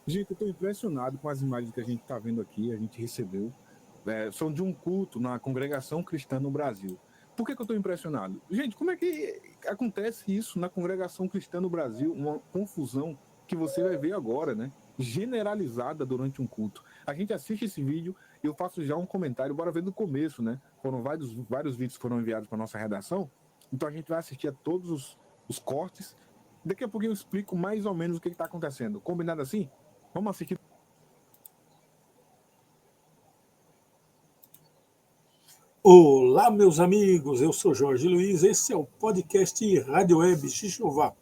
Gente, eu estou impressionado com as imagens que a gente está vendo aqui, a gente recebeu. São de um culto na congregação cristã no Brasil. Por que eu estou impressionado? Gente, como é que acontece isso na congregação cristã no Brasil? Uma confusão que você vai ver agora, né? Generalizada durante um culto. A gente assiste esse vídeo e eu faço já um comentário, bora ver do começo, né? Foram vários vídeos que foram enviados para nossa redação, então a gente vai assistir a todos os cortes. Daqui a pouquinho eu explico mais ou menos o que está acontecendo. Combinado assim? Vamos assistir. Olá, meus amigos, eu sou Jorge Luiz, esse é o podcast Rádio Web Xixová.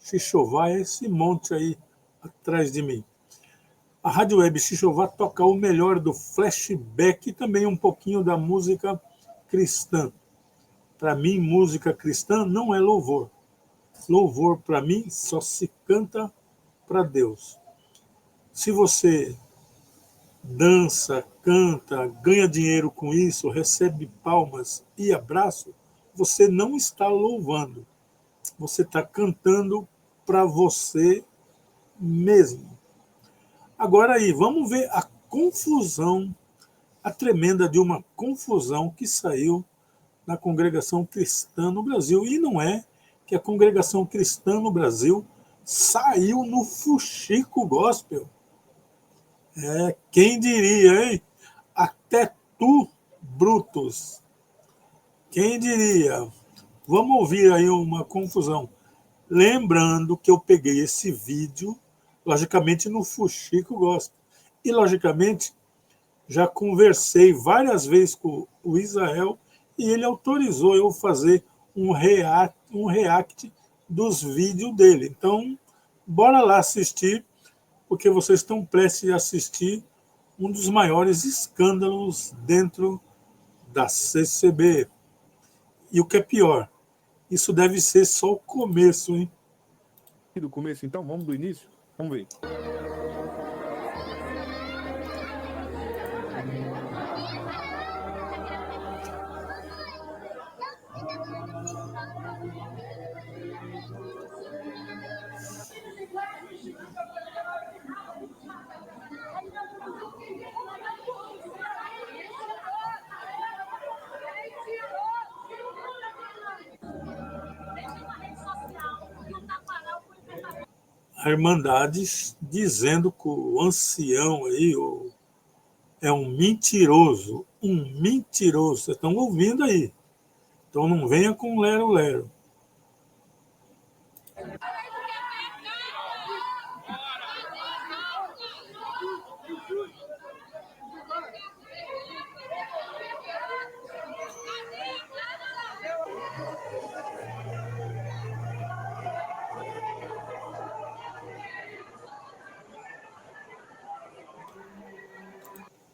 Xixová é esse monte aí atrás de mim. A Rádio Web Xixová toca o melhor do flashback e também um pouquinho da música cristã. Para mim, música cristã não é louvor. Louvor, para mim, só se canta para Deus. Se você dança, canta, ganha dinheiro com isso, recebe palmas e abraço, você não está louvando. Você está cantando para você mesmo. Agora aí, vamos ver a confusão, a tremenda de uma confusão que saiu na congregação cristã no Brasil. E não é que a congregação cristã no Brasil saiu no fuxico gospel. Quem diria, hein? Até tu, Brutus. Quem diria? Vamos ouvir aí uma confusão. Lembrando que eu peguei esse vídeo, logicamente, no Fuxico Gospel. E, logicamente, já conversei várias vezes com o Israel e ele autorizou eu fazer um react dos vídeos dele. Então, bora lá assistir, porque vocês estão prestes a assistir um dos maiores escândalos dentro da CCB. E o que é pior, isso deve ser só o começo, hein? Do começo, então? Vamos do início? Vamos ver. A Irmandade dizendo que o ancião aí é um mentiroso. Um mentiroso. Vocês estão ouvindo aí. Então não venha com lero-lero.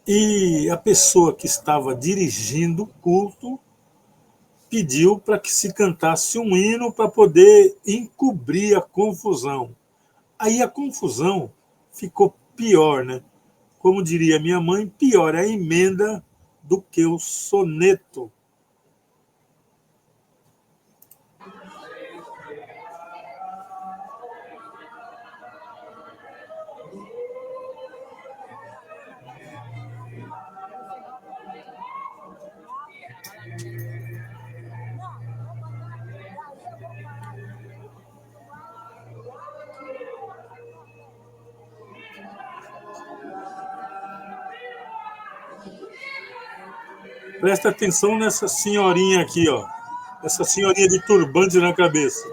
E a pessoa que estava dirigindo o culto pediu para que se cantasse um hino para poder encobrir a confusão. Aí a confusão ficou pior, né? Como diria minha mãe, pior é a emenda do que o soneto. Presta atenção nessa senhorinha aqui, ó. Essa senhorinha de turbante na cabeça.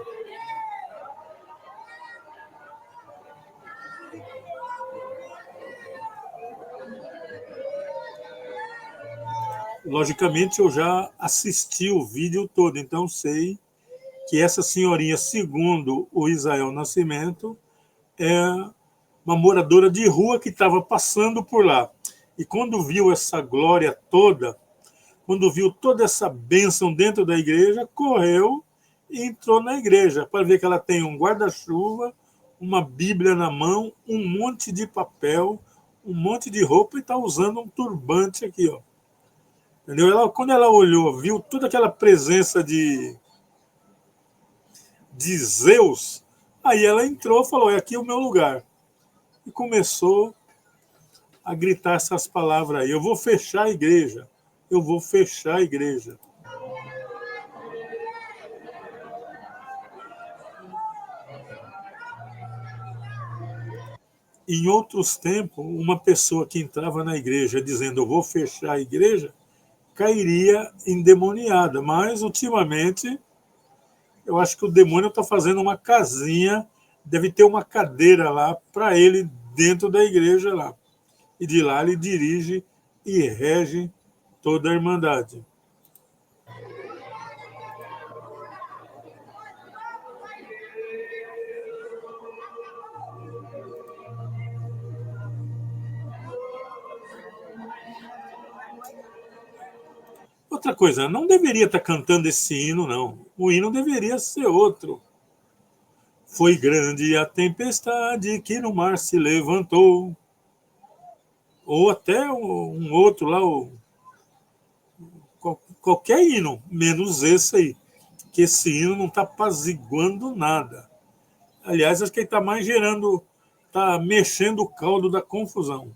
Logicamente, eu já assisti o vídeo todo, então sei que essa senhorinha, segundo o Israel Nascimento, é uma moradora de rua que estava passando por lá. E quando viu essa glória toda, quando viu toda essa bênção dentro da igreja, correu e entrou na igreja para ver que ela tem um guarda-chuva, uma Bíblia na mão, um monte de papel, um monte de roupa e está usando um turbante aqui, ó. Entendeu? Quando ela olhou, viu toda aquela presença de Zeus, aí ela entrou e falou, aqui é o meu lugar. e começou a gritar essas palavras aí: eu vou fechar a igreja, eu vou fechar a igreja. Em outros tempos, uma pessoa que entrava na igreja dizendo eu vou fechar a igreja, cairia endemoniada. Mas, ultimamente, eu acho que o demônio está fazendo uma casinha, deve ter uma cadeira lá para ele dentro da igreja lá. E de lá ele dirige e rege toda a Irmandade. Outra coisa, não deveria estar cantando esse hino, não. O hino deveria ser outro. Foi grande a tempestade que no mar se levantou. Ou até um outro lá, qualquer hino, menos esse aí. Que esse hino não está apaziguando nada. Aliás, acho que ele está mais gerando, está mexendo o caldo da confusão.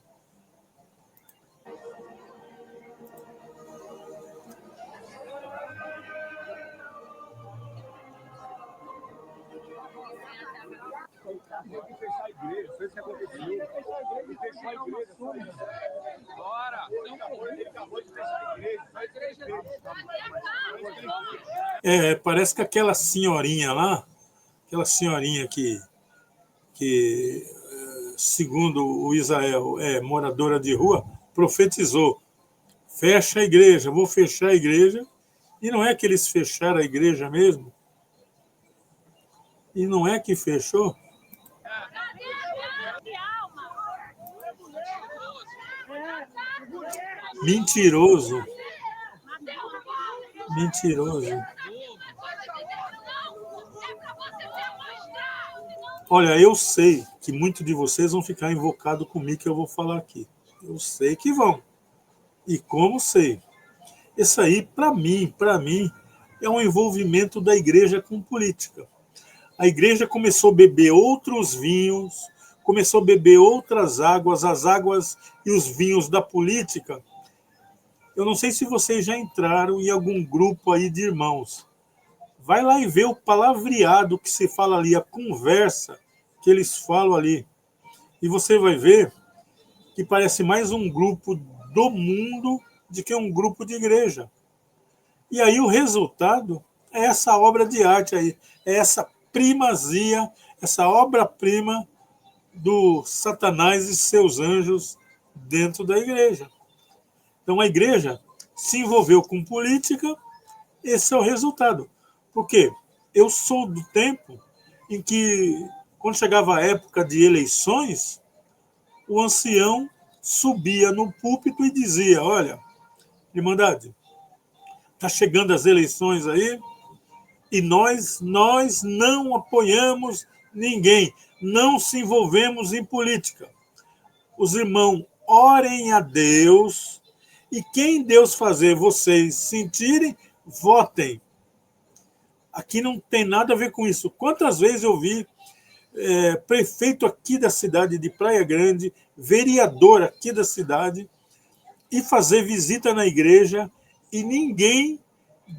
Parece que aquela senhorinha lá, aquela senhorinha que segundo o Israel é moradora de rua, profetizou: fecha a igreja, vou fechar a igreja. E não é que eles fecharam a igreja mesmo? E não é que fechou? Mentiroso. Mentiroso. Olha, eu sei que muitos de vocês vão ficar invocados comigo que eu vou falar aqui. Eu sei que vão. E como sei? Isso aí, para mim, é um envolvimento da igreja com política. A igreja começou a beber outros vinhos, começou a beber outras águas, as águas e os vinhos da política. Eu não sei se vocês já entraram em algum grupo aí de irmãos. Vai lá e vê o palavreado que se fala ali, a conversa que eles falam ali. E você vai ver que parece mais um grupo do mundo do que um grupo de igreja. E aí o resultado é essa obra de arte aí, é essa primazia, essa obra-prima do Satanás e seus anjos dentro da igreja. Então a igreja se envolveu com política, esse é o resultado. Por quê? Eu sou do tempo em que, quando chegava a época de eleições, o ancião subia no púlpito e dizia: olha, Irmandade, está chegando as eleições aí e nós não apoiamos ninguém, não se envolvemos em política. Os irmãos orem a Deus e quem Deus fazer vocês sentirem, votem. Aqui não tem nada a ver com isso. Quantas vezes eu vi prefeito aqui da cidade de Praia Grande, vereador aqui da cidade, e fazer visita na igreja e ninguém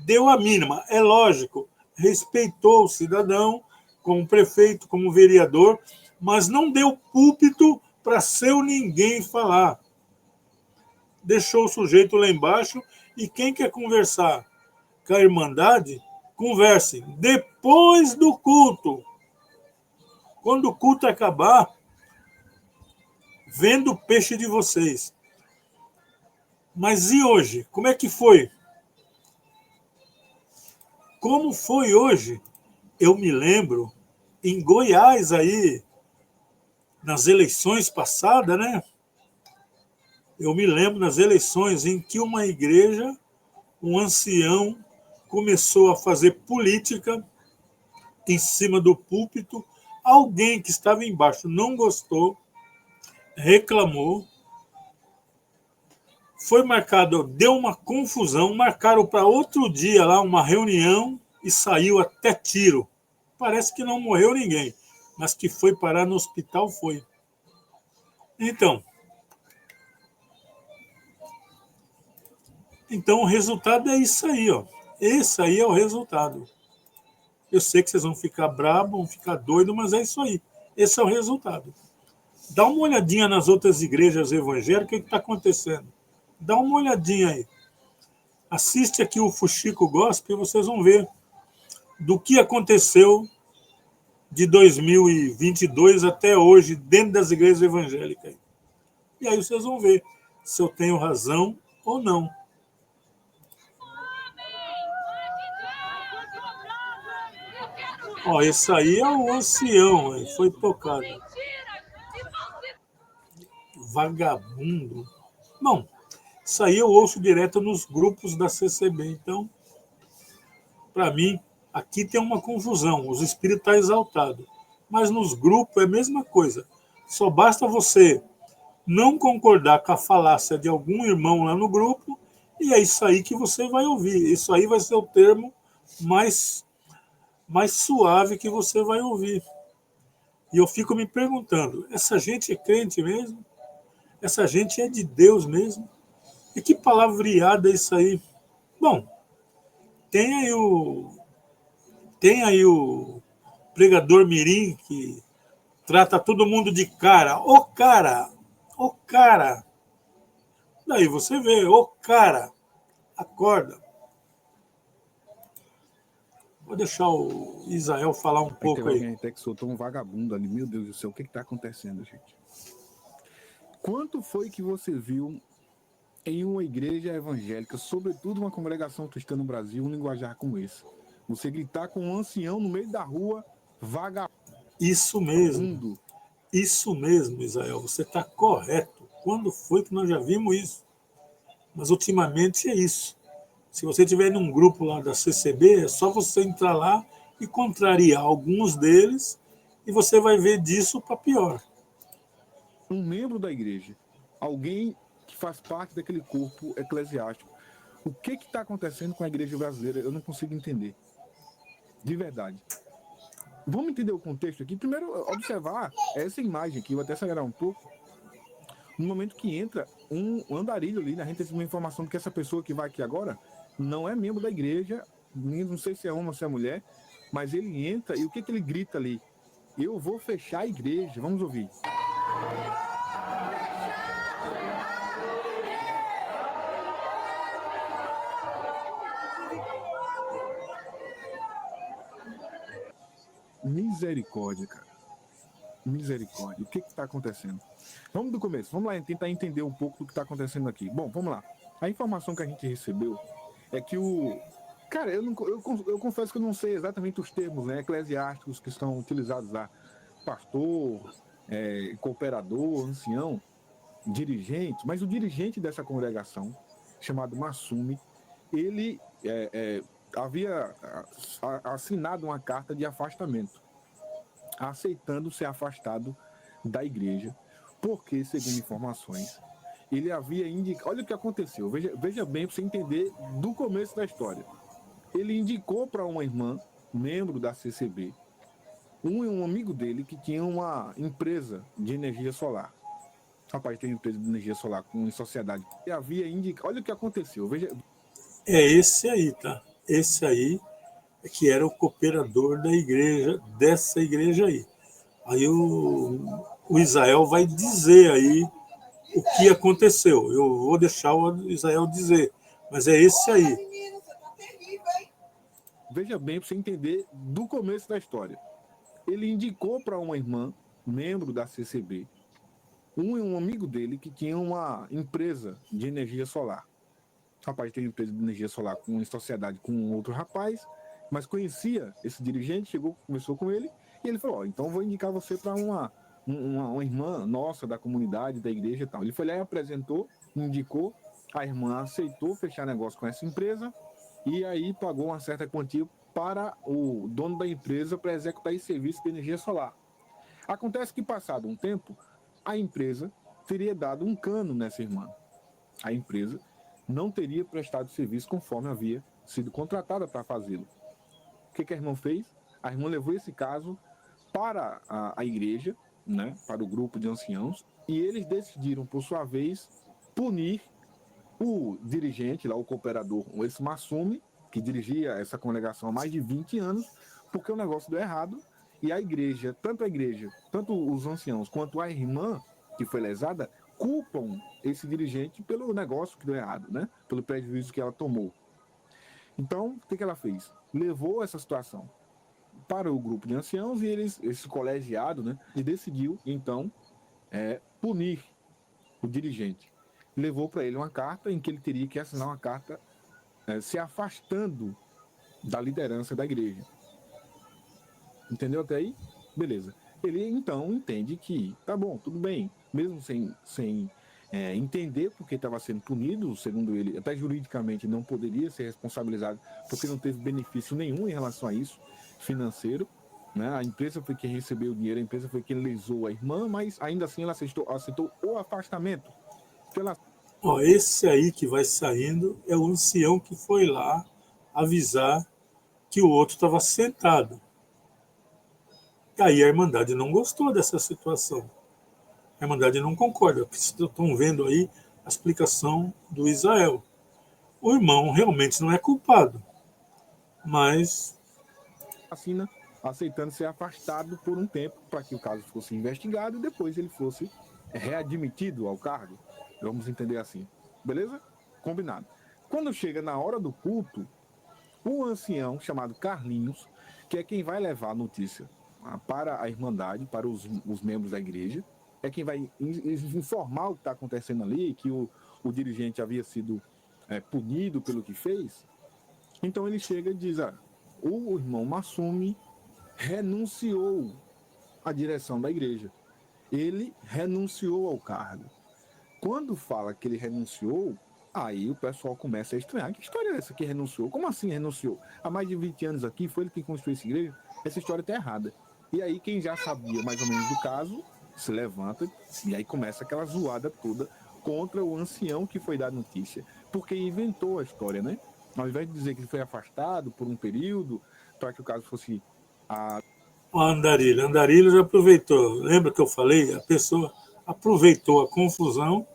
deu a mínima. É lógico, respeitou o cidadão como prefeito, como vereador, mas não deu púlpito para seu ninguém falar. Deixou o sujeito lá embaixo e quem quer conversar com a Irmandade, converse depois do culto. Quando o culto acabar, vendo o peixe de vocês. Mas e hoje? Como é que foi? Como foi hoje? Eu me lembro, em Goiás aí, nas eleições passadas, né? Eu me lembro nas eleições em que uma igreja, um ancião, começou a fazer política em cima do púlpito. Alguém que estava embaixo não gostou, reclamou, foi marcado, deu uma confusão, marcaram para outro dia lá uma reunião e saiu até tiro. Parece que não morreu ninguém, mas que foi parar no hospital foi. Então o resultado é isso aí, ó. Esse aí é o resultado. Eu sei que vocês vão ficar bravos, vão ficar doidos, mas é isso aí. Esse é o resultado. Dá uma olhadinha nas outras igrejas evangélicas, o que está acontecendo. Dá uma olhadinha aí. Assiste aqui o Fuxico Gospel e vocês vão ver do que aconteceu de 2022 até hoje dentro das igrejas evangélicas. E aí vocês vão ver se eu tenho razão ou não. Ó, esse aí é o ancião, aí foi tocado. Vagabundo. Bom, isso aí eu ouço direto nos grupos da CCB. Então, para mim, aqui tem uma confusão. Os espíritos estão exaltados. Mas nos grupos é a mesma coisa. Só basta você não concordar com a falácia de algum irmão lá no grupo, e é isso aí que você vai ouvir. Isso aí vai ser o termo mais suave que você vai ouvir. E eu fico me perguntando, essa gente é crente mesmo? Essa gente é de Deus mesmo? E que palavreada é isso aí? Bom, tem aí o, tem aí o pregador mirim que trata todo mundo de cara. Ô cara! Ô cara! Daí você vê, ô cara! Acorda! Vou deixar o Israel falar um Aí teve pouco aí. alguém até que soltou um vagabundo ali. Meu Deus do céu, o que está acontecendo, gente? Quanto foi que você viu em uma igreja evangélica, sobretudo uma congregação cristã no Brasil, um linguajar como esse? Você gritar com um ancião no meio da rua, vagabundo. Isso mesmo, Israel, você está correto. Quando foi que nós já vimos isso? Mas ultimamente é isso. Se você estiver num grupo lá da CCB, é só você entrar lá e contrariar alguns deles e você vai ver disso para pior. Um membro da igreja, alguém que faz parte daquele corpo eclesiástico. O que está acontecendo com a igreja brasileira? Eu não consigo entender. De verdade. Vamos entender o contexto aqui. Primeiro, observar essa imagem aqui, vou até acelerar um pouco. No momento que entra um andarilho ali, né? A gente tem uma informação de que essa pessoa que vai aqui agora não é membro da igreja, não sei se é homem ou se é mulher, mas ele entra e o que ele grita ali? Eu vou fechar a igreja. Vamos ouvir. Misericórdia, cara. Misericórdia. O que está acontecendo? Vamos do começo. Vamos lá tentar entender um pouco do que está acontecendo aqui. Bom, vamos lá. A informação que a gente recebeu é que o... Cara, eu confesso que eu não sei exatamente os termos, né, eclesiásticos que estão utilizados lá. Pastor, cooperador, ancião, dirigente. Mas o dirigente dessa congregação, chamado Massumi, ele havia assinado uma carta de afastamento, aceitando ser afastado da igreja, porque, segundo informações, ele havia indicado... Olha o que aconteceu, veja bem para você entender do começo da história. Ele indicou para uma irmã, membro da CCB, um amigo dele que tinha uma empresa de energia solar. Rapaz, tem empresa de energia solar com sociedade. Ele havia indicado... Olha o que aconteceu, veja... É esse aí, tá? Esse aí é que era o cooperador da igreja, dessa igreja aí. Aí o Israel vai dizer aí o que aconteceu. Eu vou deixar o Israel dizer, mas é esse aí. Veja bem para você entender do começo da história. Ele indicou para uma irmã, membro da CCB, um amigo dele que tinha uma empresa de energia solar. Rapaz tem empresa de energia solar com sociedade com outro rapaz, mas conhecia esse dirigente, chegou, conversou com ele, e ele falou, então vou indicar você para uma irmã nossa da comunidade, da igreja e tal. Ele foi lá e apresentou, indicou, a irmã aceitou fechar negócio com essa empresa, e aí pagou uma certa quantia para o dono da empresa para executar esse serviço de energia solar. Acontece que, passado um tempo, a empresa teria dado um cano nessa irmã. A empresa não teria prestado serviço conforme havia sido contratada para fazê-lo. O que a irmã fez? A irmã levou esse caso para a igreja, né, para o grupo de anciãos, e eles decidiram, por sua vez, punir o dirigente, lá, o cooperador, esse Massumi, que dirigia essa congregação há mais de 20 anos, porque o negócio deu errado, e a igreja, tanto os anciãos quanto a irmã que foi lesada, culpam esse dirigente pelo negócio que deu errado, né? Pelo prejuízo que ela tomou. Então, o que ela fez? Levou essa situação para o grupo de anciãos e esse colegiado, né, e decidiu, então, punir o dirigente. Levou para ele uma carta em que ele teria que assinar uma carta se afastando da liderança da igreja. Entendeu até aí? Beleza. Ele, então, entende que, tá bom, tudo bem, mesmo sem entender porque estava sendo punido, segundo ele, até juridicamente não poderia ser responsabilizado porque não teve benefício nenhum em relação a isso, financeiro, né? A empresa foi quem recebeu o dinheiro, a empresa foi quem lesou a irmã, mas ainda assim ela aceitou o afastamento. Ó, esse aí que vai saindo é o ancião que foi lá avisar que o outro estava sentado. E aí a Irmandade não gostou dessa situação. A Irmandade não concorda. Vocês estão vendo aí a explicação do Israel. O irmão realmente não é culpado, mas Assina aceitando ser afastado por um tempo para que o caso fosse investigado e depois ele fosse readmitido ao cargo. Vamos entender assim. Beleza? Combinado. Quando chega na hora do culto, um ancião chamado Carlinhos, que é quem vai levar a notícia para a Irmandade, para os membros da igreja, é quem vai informar o que está acontecendo ali, que o dirigente havia sido punido pelo que fez. Então ele chega e diz: o irmão Massumi renunciou à direção da igreja. Ele renunciou ao cargo. Quando fala que ele renunciou, aí o pessoal começa a estranhar. Que história é essa que renunciou? Como assim renunciou? Há mais de 20 anos aqui, foi ele que construiu essa igreja? Essa história está errada. E aí quem já sabia mais ou menos do caso, se levanta e aí começa aquela zoada toda contra o ancião que foi dar a notícia. Porque inventou a história, né? Ao invés de dizer que ele foi afastado por um período, para que o caso fosse o Andarilho. Andarilho já aproveitou. Lembra que eu falei? A pessoa aproveitou a confusão,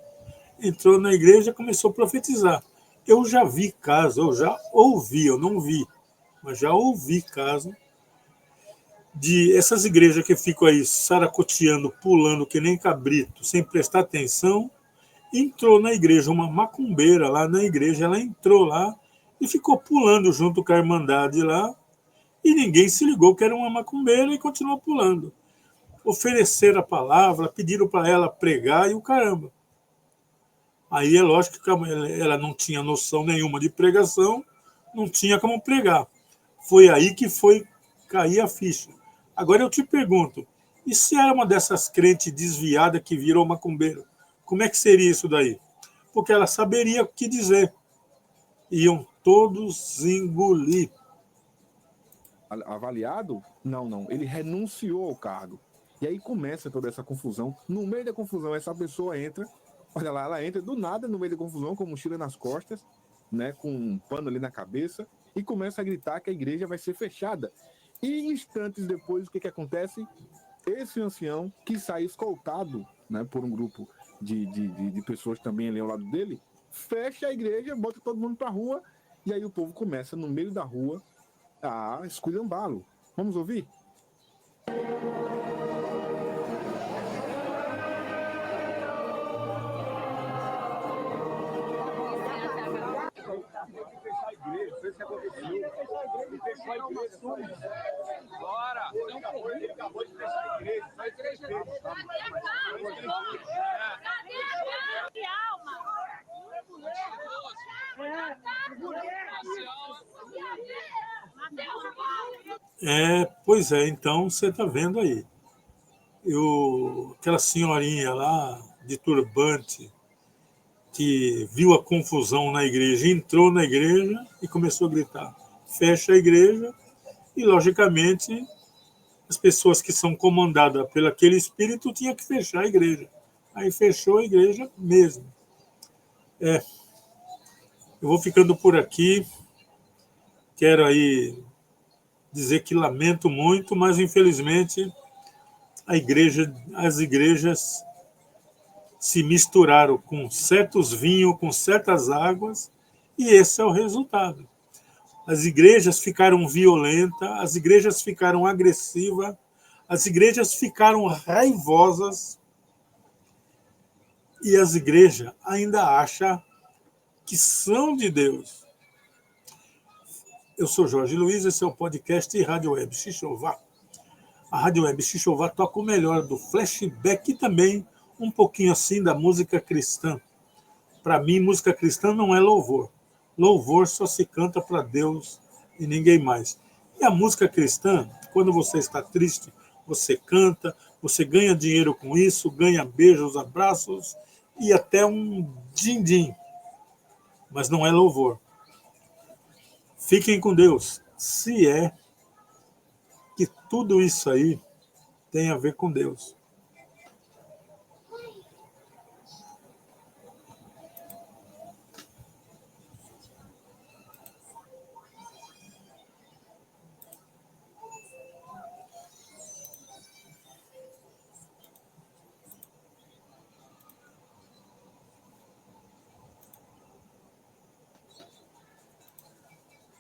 entrou na igreja e começou a profetizar. Eu já vi caso, eu já ouvi, eu não vi, mas já ouvi caso de essas igrejas que ficam aí saracoteando, pulando que nem cabrito, sem prestar atenção. Entrou na igreja uma macumbeira lá na igreja, ela entrou lá e ficou pulando junto com a Irmandade lá, e ninguém se ligou que era uma macumbeira e continuou pulando. Ofereceram a palavra, pediram para ela pregar e o caramba. Aí é lógico que ela não tinha noção nenhuma de pregação, não tinha como pregar. Foi aí que foi cair a ficha. Agora eu te pergunto, e se era uma dessas crentes desviadas que virou macumbeiro? Como é que seria isso daí? Porque ela saberia o que dizer. Iam todos engolir. avaliado? Não, não. Ele renunciou ao cargo. E aí começa toda essa confusão. No meio da confusão, essa pessoa entra, olha lá, ela entra do nada no meio da confusão, com mochila nas costas, né, com um pano ali na cabeça, e começa a gritar que a igreja vai ser fechada. E instantes depois, o que acontece? Esse ancião, que sai escoltado, né, por um grupo de pessoas também ali ao lado dele, fecha a igreja, bota todo mundo pra rua, e aí o povo começa, no meio da rua, a esculhambá-lo. Vamos ouvir? Bora! Ele acabou de fechar a igreja. A igreja não. Que alma! Pois é, então você está vendo aí. Aquela senhorinha lá de turbante que viu a confusão na igreja, entrou na igreja e começou a gritar: fecha a igreja, e logicamente as pessoas que são comandadas pelo aquele espírito tinham que fechar a igreja. Aí fechou a igreja mesmo. Eu vou ficando por aqui. Quero aí dizer que lamento muito, mas infelizmente as igrejas se misturaram com certos vinhos, com certas águas, e esse é o resultado. As igrejas ficaram violentas, as igrejas ficaram agressivas, as igrejas ficaram raivosas, e as igrejas ainda acham que são de Deus. Eu sou Jorge Luiz, esse é o podcast Rádio Web Xixová. A Rádio Web Xixová toca o melhor do flashback e também um pouquinho assim da música cristã. Para mim, música cristã não é louvor. Louvor só se canta para Deus e ninguém mais. E a música cristã, quando você está triste, você canta, você ganha dinheiro com isso, ganha beijos, abraços e até um din-din. Mas não é louvor. Fiquem com Deus, se é que tudo isso aí tem a ver com Deus.